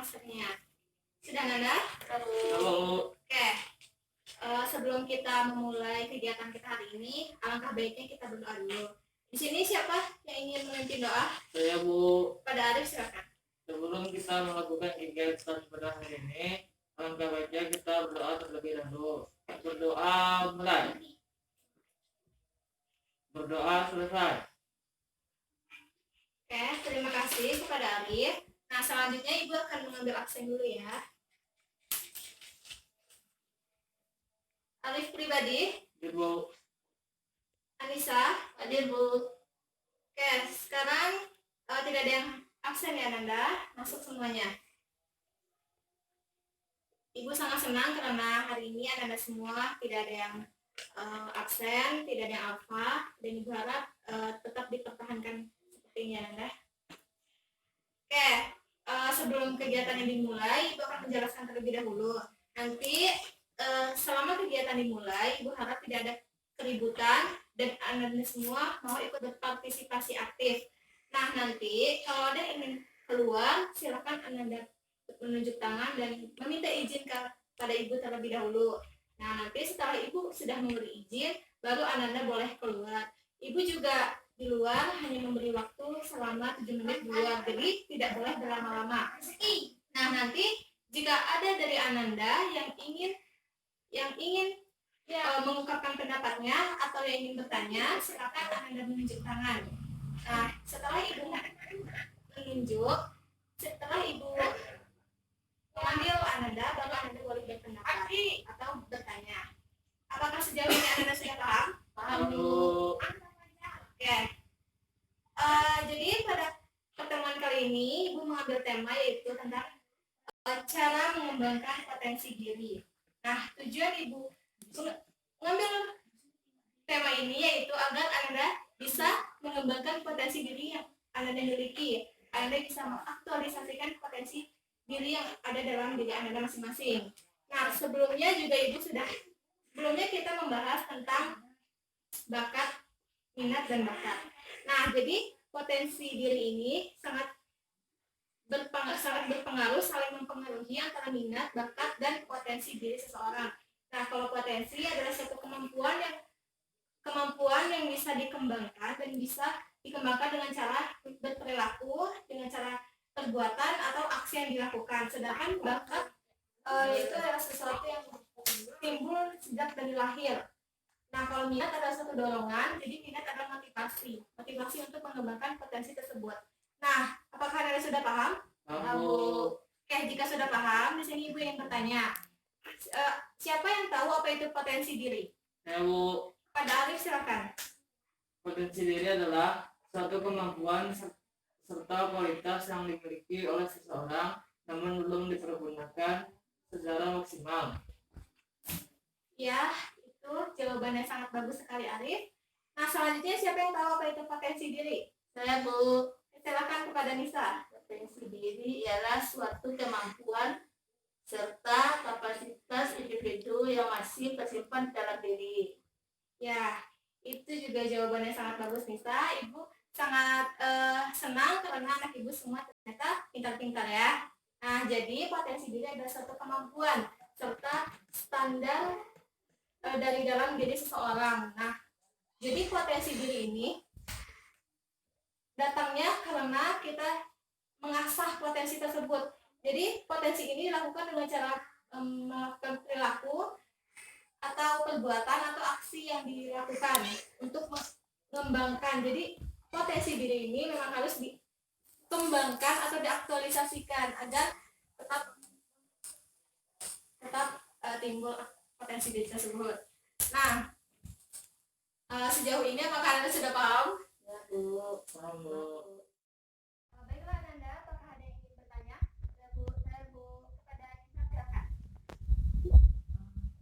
masternya. Sudah Nanda? Halo. Oke. Sebelum kita memulai kegiatan kita hari ini, alangkah baiknya kita berdoa dulu. Di sini siapa yang ingin memimpin doa? Saya Bu. Pada Arif silakan. Sebelum kita melakukan kegiatan pada hari ini, alangkah baiknya kita berdoa terlebih dahulu. Berdoa mulai. Berdoa selesai. Oke, terima kasih kepada Arif. Nah, selanjutnya Ibu akan mengambil absen dulu ya. Arif pribadi. Ibu. Anissa. Hadir Bu. Oke, sekarang tidak ada yang absen ya Nanda. Masuk semuanya. Ibu sangat senang karena hari ini Anda semua tidak ada yang absen, tidak ada yang alfa, dan Ibu harap tetap dipertahankan seperti ini Anda. Oke, sebelum kegiatan yang dimulai, Ibu akan menjelaskan terlebih dahulu. Nanti selama kegiatan dimulai, Ibu harap tidak ada keributan dan Anda semua mau ikut berpartisipasi aktif. Nah, nanti kalau ada yang ingin keluar, silakan Anda menunjuk tangan dan meminta izin kepada Ibu terlebih dahulu. Nah, nanti setelah Ibu sudah memberi izin, baru Anda boleh keluar. Ibu juga di luar hanya memberi waktu selama 7 menit di luar, jadi tidak boleh berlama-lama. Nah, nanti jika ada dari Ananda yang ingin mengungkapkan pendapatnya atau yang ingin bertanya, silakan Ananda menunjuk tangan. Nah, setelah Ibu menunjuk, setelah Ibu memanggil Ananda, baru Ananda boleh berpendapat atau bertanya. Apakah sejauh ini Ananda sudah paham? Paham Bu. Oke. Jadi pada pertemuan kali ini Ibu mengambil tema yaitu tentang cara mengembangkan potensi diri. Nah, tujuan Ibu mengambil tema ini yaitu agar Anda bisa mengembangkan potensi diri yang Anda miliki. Anda bisa mengaktualisasikan potensi diri yang ada dalam diri Anda masing-masing. Nah, sebelumnya kita membahas tentang bakat, minat, dan bakat. Nah, jadi potensi diri ini sangat berpengaruh, saling mempengaruhi antara minat, bakat, dan potensi diri seseorang. Nah, kalau potensi adalah suatu kemampuan yang bisa dikembangkan dan bisa dikembangkan dengan cara berperilaku, dengan cara perbuatan atau aksi yang dilakukan. Sedangkan bakat itu adalah sesuatu yang timbul sejak dari lahir. Nah, kalau minat adalah suatu dorongan, jadi minat adalah motivasi untuk mengembangkan potensi tersebut. Nah, apakah Anda sudah paham? Paham Bu. Oke, jika sudah paham, di sini Ibu yang bertanya. Siapa yang tahu apa itu potensi diri? Saya Bu. Pada Arif silakan. Potensi diri adalah suatu kemampuan serta kualitas yang dimiliki oleh seseorang namun belum dipergunakan secara maksimal. Ya, itu jawabannya sangat bagus sekali Arif. Nah, selanjutnya siapa yang tahu apa itu potensi diri? Saya Bu. Silakan kepada Nisa. Potensi diri ialah suatu kemampuan serta kapasitas individu yang masih tersimpan dalam diri. Ya, itu juga jawabannya sangat bagus Nisa. Ibu sangat senang karena anak Ibu semua ternyata pintar-pintar ya. Nah, jadi potensi diri adalah suatu kemampuan serta standar dari dalam diri seseorang. Nah, jadi potensi diri ini datangnya karena kita mengasah potensi tersebut. Jadi potensi ini dilakukan dengan cara melakukan perilaku atau perbuatan atau aksi yang dilakukan untuk mengembangkan. Jadi potensi diri ini memang harus dikembangkan atau diaktualisasikan agar tetap timbul potensi diri tersebut. Nah, sejauh ini apakah Anda sudah paham? Ya Bu. Paham Bu. Baiklah Anda, apakah ada yang ingin bertanya? Saya Bu. Kepada Nisa silakan.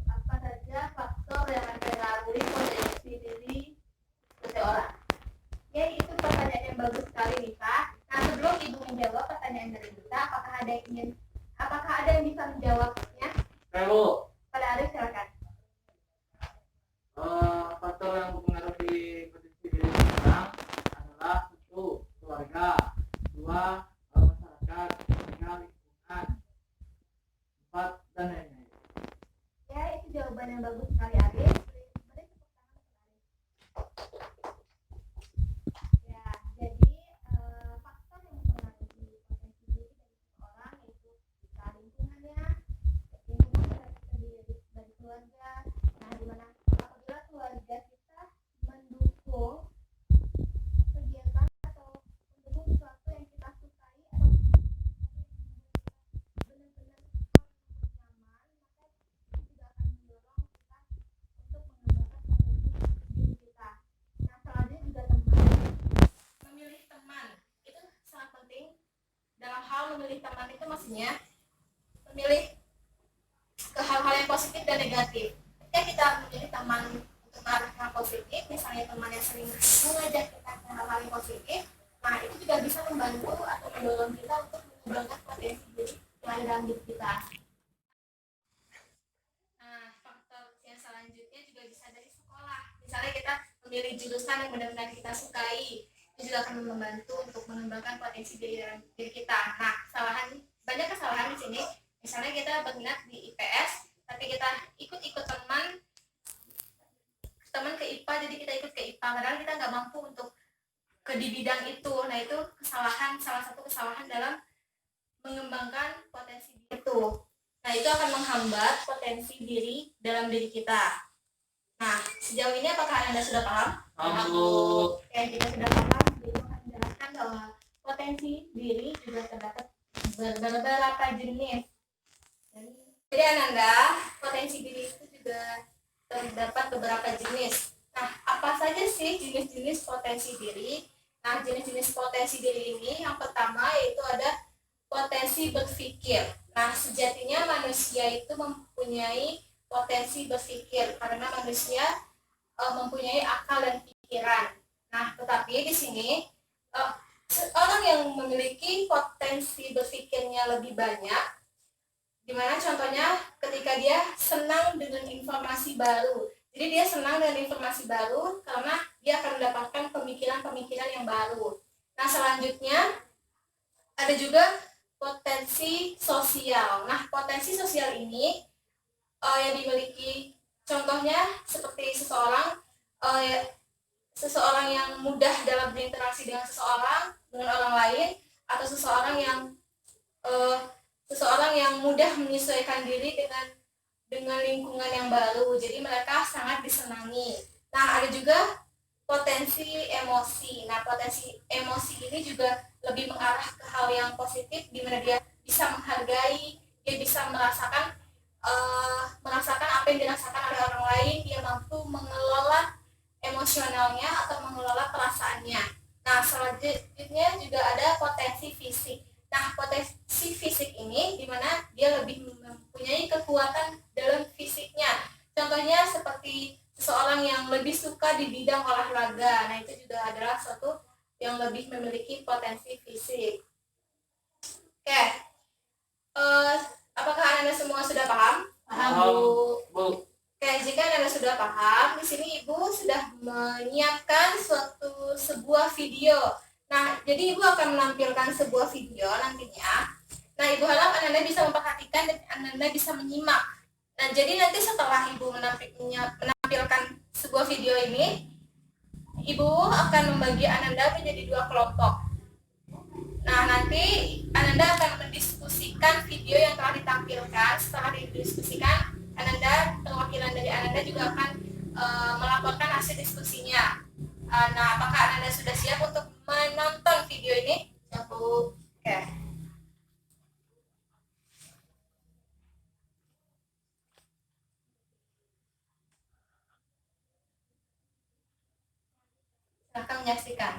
Apa saja faktor yang mempengaruhi potensi diri seseorang? Ya, itu pertanyaan yang bagus sekali Nisa. Nah, sebelum Ibu menjawab pertanyaan dari Nisa, apakah ada yang bisa menjawabnya? Saya Bu. Pada Arif silakan. Faktor yang mempengaruhi potensi diri seseorang adalah satu, keluarga, dua, masyarakat, tiga, lingkungan, Dalam memilih teman itu maksudnya memilih ke hal-hal yang positif dan negatif. Ketika kita memilih teman untuk mengarah ke hal positif, misalnya teman yang sering mengajak kita ke hal-hal yang positif, nah itu juga bisa membantu atau mendorong kita untuk mengembangkan potensi diri yang ada dalam diri kita. Nah, faktor yang selanjutnya juga bisa dari sekolah. Misalnya kita memilih jurusan yang benar-benar kita sukai, itu juga akan membantu untuk mengembangkan potensi diri dalam diri kita. Nah, banyak kesalahan di sini. Misalnya kita berminat di IPS, tapi kita ikut teman ke IPA, jadi kita ikut ke IPA, padahal kita nggak mampu untuk di bidang itu. Nah, itu salah satu kesalahan dalam mengembangkan potensi diri itu. Nah, itu akan menghambat potensi diri dalam diri kita. Nah, sejauh ini apakah Anda sudah paham? Paham. Oke, kita sudah paham. Itu akan menjelaskan bahwa potensi diri juga terdapat beberapa jenis. Jadi Ananda, potensi diri itu juga terdapat beberapa jenis. Nah, apa saja sih jenis-jenis potensi diri? Nah, jenis-jenis potensi diri ini yang pertama yaitu ada potensi berpikir. Nah, sejatinya manusia itu mempunyai potensi berpikir karena manusia mempunyai akal dan pikiran. Nah, tetapi di sini orang yang memiliki potensi berpikirnya lebih banyak, dimana contohnya ketika dia senang dengan informasi baru. Jadi dia senang dengan informasi baru karena dia akan mendapatkan pemikiran-pemikiran yang baru. Nah, selanjutnya ada juga potensi sosial. Nah, potensi sosial ini yang dimiliki contohnya seperti seseorang yang mudah dalam berinteraksi dengan orang lain, atau seseorang yang mudah menyesuaikan diri dengan lingkungan yang baru. Jadi mereka sangat disenangi. Nah, ada juga potensi emosi. Nah, potensi emosi ini juga lebih mengarah ke hal yang positif, di mana dia bisa menghargai, dia bisa merasakan apa yang dirasakan oleh orang lain, dia mampu mengelola emosionalnya atau mengelola perasaannya. Nah, selanjutnya juga ada potensi fisik. Nah, potensi fisik ini di mana dia lebih mempunyai kekuatan dalam fisiknya. Contohnya seperti seseorang yang lebih suka di bidang olahraga. Nah, itu juga adalah suatu yang lebih memiliki potensi fisik. Oke. Apakah Anda semua sudah paham? Paham, Bu. Oke, jika Anda sudah paham, di sini Ibu sudah menyiapkan sebuah video. Nah, jadi Ibu akan menampilkan sebuah video nantinya. Nah, Ibu harap Anda bisa memperhatikan dan Anda bisa menyimak. Nah, jadi nanti setelah Ibu menampilkan sebuah video ini, Ibu akan membagi Anda menjadi 2 kelompok. Nah, nanti Anda akan mendiskusikan video yang telah ditampilkan. Setelah didiskusikan, perwakilan dari Anda juga akan melaporkan hasil diskusinya. Nah, apakah Anda sudah siap untuk menonton video ini? Siap, Bu. Oke. Silakan menyaksikan.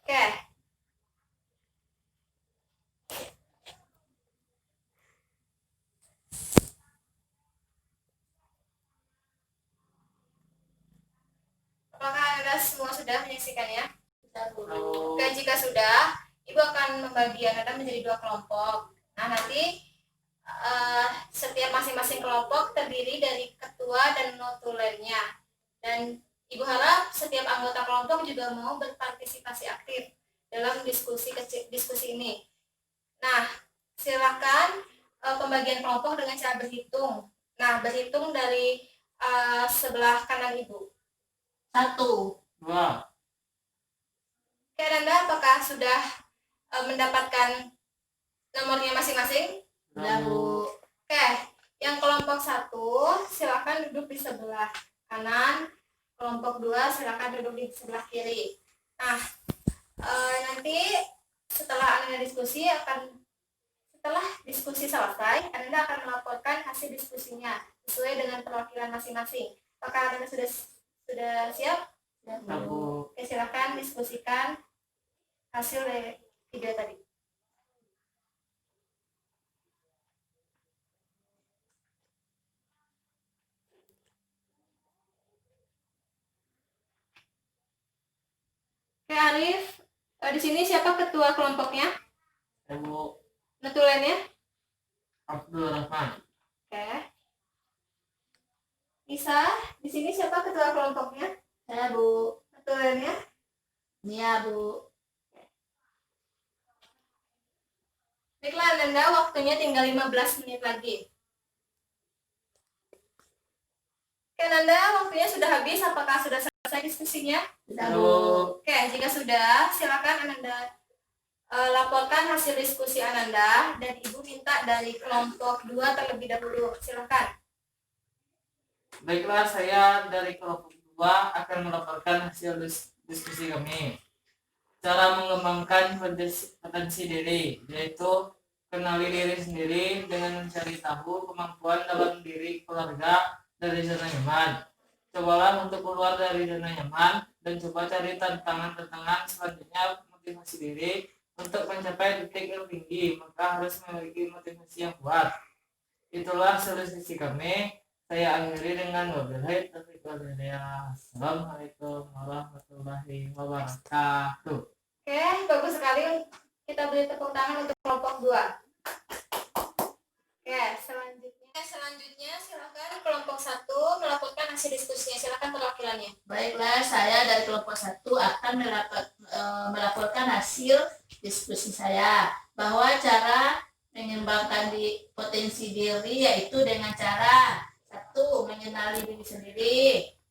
Oke. Apakah Anda semua sudah menyaksikannya? Oke, jika sudah, Ibu akan membagi Anda menjadi 2 kelompok. Nah, nanti setiap masing-masing kelompok terdiri dari ketua ketua dan notulennya. Dan Ibu harap setiap anggota kelompok juga mau berpartisipasi aktif dalam diskusi ini. Nah, silakan pembagian kelompok dengan cara berhitung. Nah, berhitung dari sebelah kanan Ibu. 1. 2. Oke, Nanda, apakah sudah mendapatkan nomornya masing-masing? Sudah, Bu. Oke, yang kelompok 1 silakan duduk di sebelah kanan, kelompok 2 silakan duduk di sebelah kiri. Nah, nanti setelah Anda diskusi setelah diskusi selesai, Anda akan melaporkan hasil diskusinya sesuai dengan perwakilan masing-masing. Apakah Anda sudah siap? Bu. Oke, silakan diskusikan hasil dari video tadi. Oke, Arif, di sini siapa ketua kelompoknya? Bu. Notulennya? Abdul Rahman. Oke. Nisa, di sini siapa ketua kelompoknya? Saya, Bu. Notulennya? Nia, Bu. Baiklah, Nanda, waktunya tinggal 15 menit lagi. Oke, Nanda, waktunya sudah habis. Apakah sudah selesai diskusinya? Sudah, Bu. Oke, jika sudah, silakan Ananda laporkan hasil diskusi Ananda dan Ibu minta dari kelompok 2 terlebih dahulu. Silakan. Baiklah, saya dari kelompok 2 akan melaporkan hasil diskusi kami. Cara mengembangkan potensi diri, yaitu kenali diri sendiri dengan mencari tahu kemampuan dalam diri keluarga dari zona nyaman. Cobalah untuk keluar dari zona nyaman dan coba cari tantangan-tantangan selanjutnya. Motivasi diri untuk mencapai titik yang tinggi, maka harus memiliki motivasi yang kuat. Itulah solusi kami. Saya akhiri dengan wabillahi taufiq wal hidayah. Assalamualaikum warahmatullahi wabarakatuh. Oke, bagus sekali. Kita beri tepuk tangan untuk kelompok 2. Oke, selanjutnya silakan kelompok 1 melaporkan hasil diskusinya. Silakan perwakilannya. Baiklah, saya dari kelompok 1 akan melaporkan hasil diskusi saya bahwa cara mengembangkan potensi diri yaitu dengan cara 1. Mengenali diri sendiri,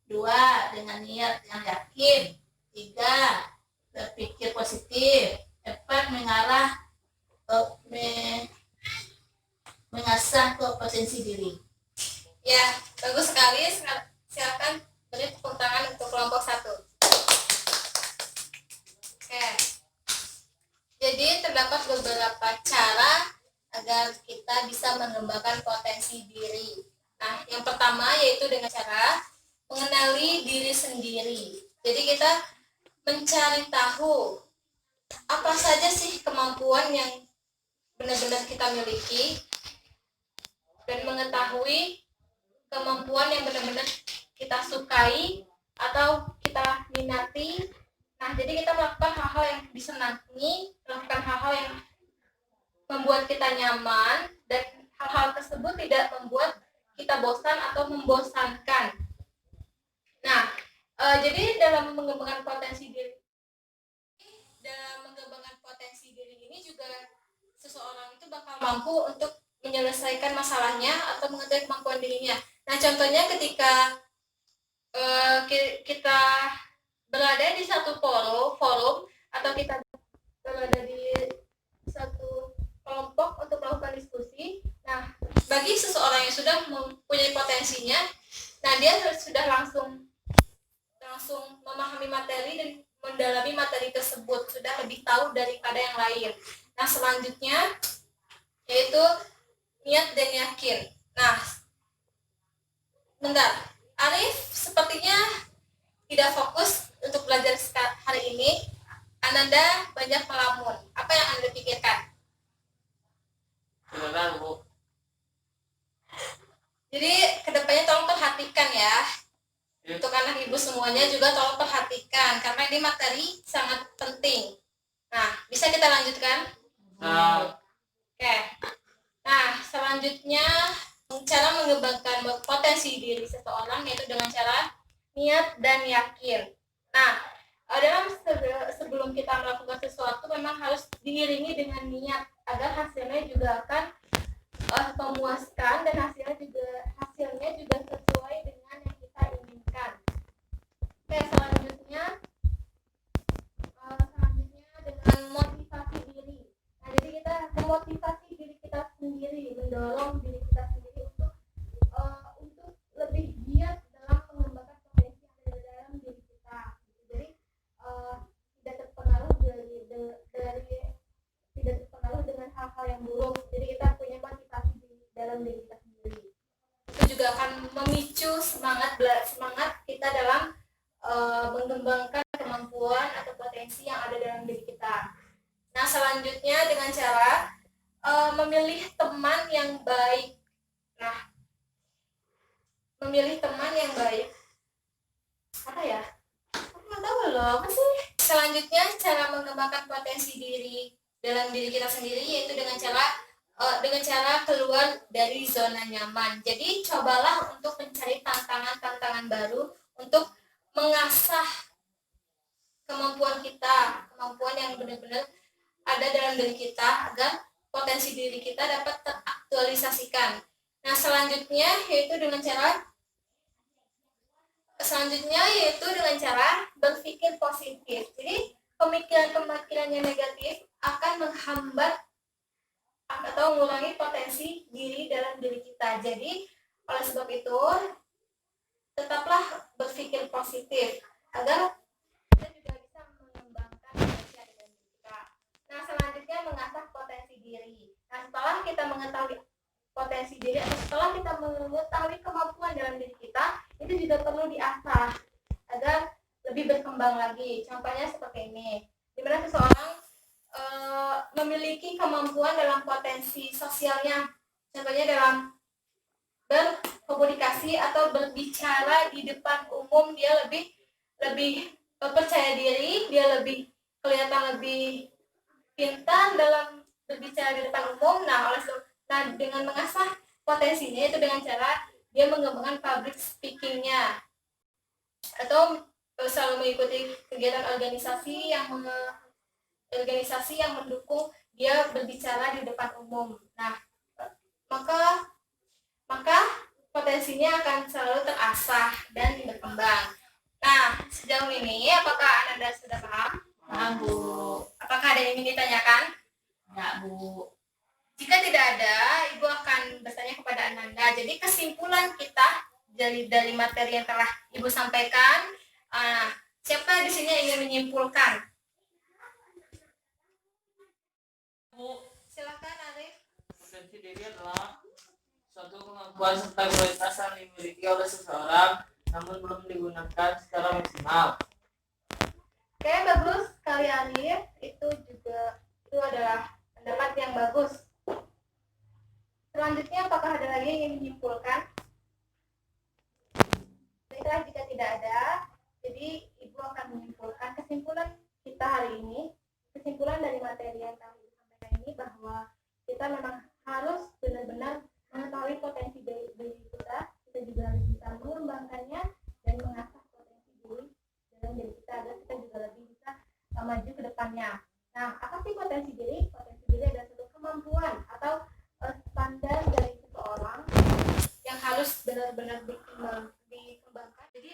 2. Dengan niat yang yakin, 3. Berpikir positif, 4. Mengasah potensi diri. Ya, bagus sekali. Silakan beri tepuk tangan untuk kelompok 1. Oke. Jadi terdapat beberapa cara agar kita bisa mengembangkan potensi diri. Nah, yang pertama yaitu dengan cara mengenali diri sendiri. Jadi kita mencari tahu apa saja sih kemampuan yang benar-benar kita miliki dan mengetahui kemampuan yang benar-benar kita sukai atau kita minati. Nah, jadi kita melakukan hal-hal yang disenangi, melakukan hal-hal yang membuat kita nyaman, dan hal-hal tersebut tidak membuat kita bosan atau membosankan. Nah, jadi dalam mengembangkan potensi diri ini juga seseorang itu bakal mampu untuk menyelesaikan masalahnya atau mengetahui kemampuan dirinya. Nah, contohnya ketika kita berada di satu forum atau kita berada di satu kelompok untuk melakukan diskusi. Nah, bagi seseorang yang sudah mempunyai potensinya, nah dia sudah langsung memahami materi dan mendalami materi tersebut, sudah lebih tahu daripada yang lain. Nah, selanjutnya yaitu niat dan yakin. Nah, bentar, Arif sepertinya tidak fokus untuk belajar hari ini. Ananda banyak melamun. Apa yang Anda pikirkan? Silakan, Bu. Jadi kedepannya tolong perhatikan ya. Untuk anak ibu semuanya juga tolong perhatikan karena ini materi sangat penting. Nah, bisa kita lanjutkan? Nah, Oke. Nah, selanjutnya cara mengembangkan potensi diri seseorang yaitu dengan cara niat dan yakin. Nah, sebelum kita melakukan sesuatu memang harus diiringi dengan niat agar hasilnya juga akan memuaskan dan hasilnya juga sesuai dengan yang kita inginkan. Oke, selanjutnya dengan motivasi diri. Nah, jadi kita memotivasi diri kita sendiri, mendorong diri kita sendiri untuk lebih giat dalam mengembangkan potensi yang ada dalam diri kita. Jadi tidak terpengaruh tidak terpengaruh dengan hal-hal yang buruk. Jadi kita punya motivasi dalam diri kita sendiri. Itu juga akan memicu semangat kita dalam mengembangkan kemampuan atau potensi yang ada dalam diri kita. Nah, selanjutnya dengan cara memilih teman yang baik. Nah, memilih teman yang baik apa ya? Aku nggak tahu loh, apa sih? Selanjutnya cara mengembangkan potensi diri dalam diri kita sendiri yaitu dengan cara keluar dari zona nyaman. Jadi cobalah untuk mencari tantangan baru untuk mengasah kemampuan yang benar-benar ada dalam diri kita agar potensi diri kita dapat teraktualisasikan. Nah, selanjutnya yaitu dengan cara berpikir positif. Jadi pemikiran yang negatif akan menghambat atau mengurangi potensi diri dalam diri kita. Jadi oleh sebab itu tetaplah berpikir positif agar kita juga bisa mengembangkan potensi yang ada dalam diri kita. Nah, selanjutnya mengasah potensi diri. Nah, setelah kita mengetahui potensi diri atau setelah kita mengetahui kemampuan dalam diri kita, itu juga perlu diasah agar lebih berkembang lagi. Contohnya seperti ini, di mana seseorang memiliki kemampuan dalam potensi sosialnya, contohnya dalam berkomunikasi atau berbicara di depan umum. Dia lebih percaya diri, dia kelihatan lebih pintar dalam berbicara di depan umum. Nah, dengan mengasah potensinya itu dengan cara dia mengembangkan public speakingnya atau selalu mengikuti kegiatan organisasi yang mendukung dia berbicara di depan umum. Nah, maka potensinya akan selalu terasah dan berkembang. Nah, sejauh ini apakah Anda sudah paham? Paham, Bu. Apakah ada yang ingin ditanyakan? Ya, Bu. Jika tidak ada, Ibu akan bertanya kepada Ananda. Jadi kesimpulan kita dari materi yang telah Ibu sampaikan, siapa di sini yang ingin menyimpulkan? Bu, Silakan, Arif. potensi diri adalah suatu kemampuan serta kualitas yang dimiliki oleh seseorang namun belum digunakan secara maksimal. Oke, bagus sekali Arif. Itu adalah pendapat yang bagus. Selanjutnya, apakah ada lagi yang ingin menyimpulkan? Baiklah, jika tidak ada, jadi Ibu akan menyimpulkan kesimpulan kita hari ini. Kesimpulan dari materi yang telah Ibu sampaikan ini bahwa kita memang harus benar-benar mengetahui potensi diri kita juga harus bisa mengembangkannya dan mengasah potensi diri dalam diri kita agar kita juga lebih bisa maju ke depannya. Nah, apa sih potensi diri? Potensi diri adalah suatu kemampuan atau standar dari seseorang yang harus benar-benar dikembangkan. Jadi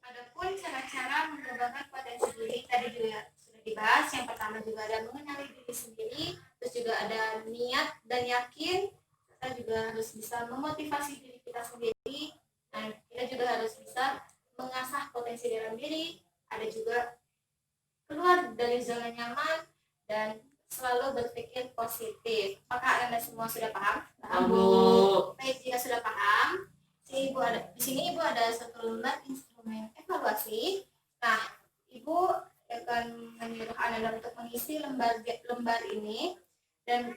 ada pun cara-cara mengembangkan potensi diri tadi juga sudah dibahas. Yang pertama juga ada mengenali diri sendiri, terus juga ada niat dan yakin. Kita juga harus bisa memotivasi diri kita sendiri. Nah, kita juga harus bisa mengasah potensi dalam diri. Ada juga keluar dari zona nyaman dan selalu berpikir positif. Apakah Anda semua sudah paham? Paham, Bu. Baik, jika sudah paham, di sini Ibu ada satu lembar instrumen evaluasi. Nah, Ibu akan menyuruh Anda untuk mengisi lembar ini, dan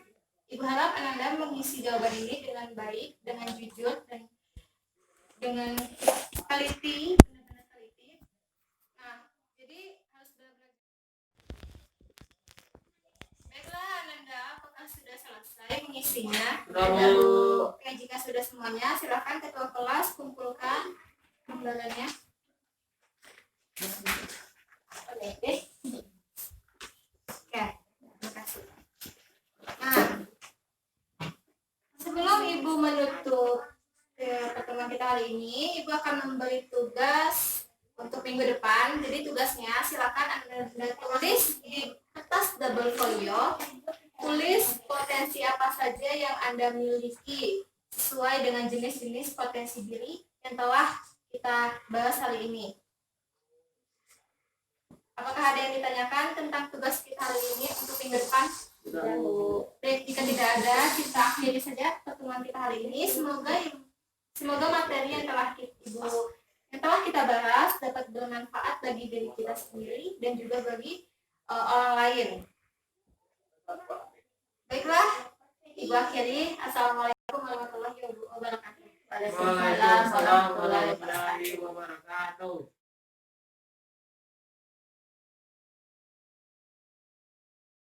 Ibu harap Anda mengisi jawaban ini dengan baik, dengan jujur, dan dengan teliti, benar-benar teliti. Nah, jadi harus benar-benar. Baiklah Ananda, apakah sudah selesai mengisinya? Sudah, Bu. Oke, jika sudah semuanya, silakan ketua kelas kumpulkan gambarannya. Oke, terima kasih. Nah, sebelum Ibu menutup pertemuan kita hari ini, Ibu akan memberi tugas untuk minggu depan. Jadi tugasnya silakan Anda tulis di kertas double folio, tulis potensi apa saja yang Anda miliki sesuai dengan jenis-jenis potensi diri yang telah kita bahas hari ini. Apakah ada yang ditanyakan tentang tugas kita hari ini untuk minggu depan? Baik, jika tidak ada, kita akhiri saja pertemuan kita hari ini. Semoga materi yang telah kita bahas dapat bermanfaat bagi diri kita sendiri dan juga bagi orang lain. Baiklah, Ibu akhiri. Assalamualaikum warahmatullahi wabarakatuh. Waalaikumsalam warahmatullahi wabarakatuh.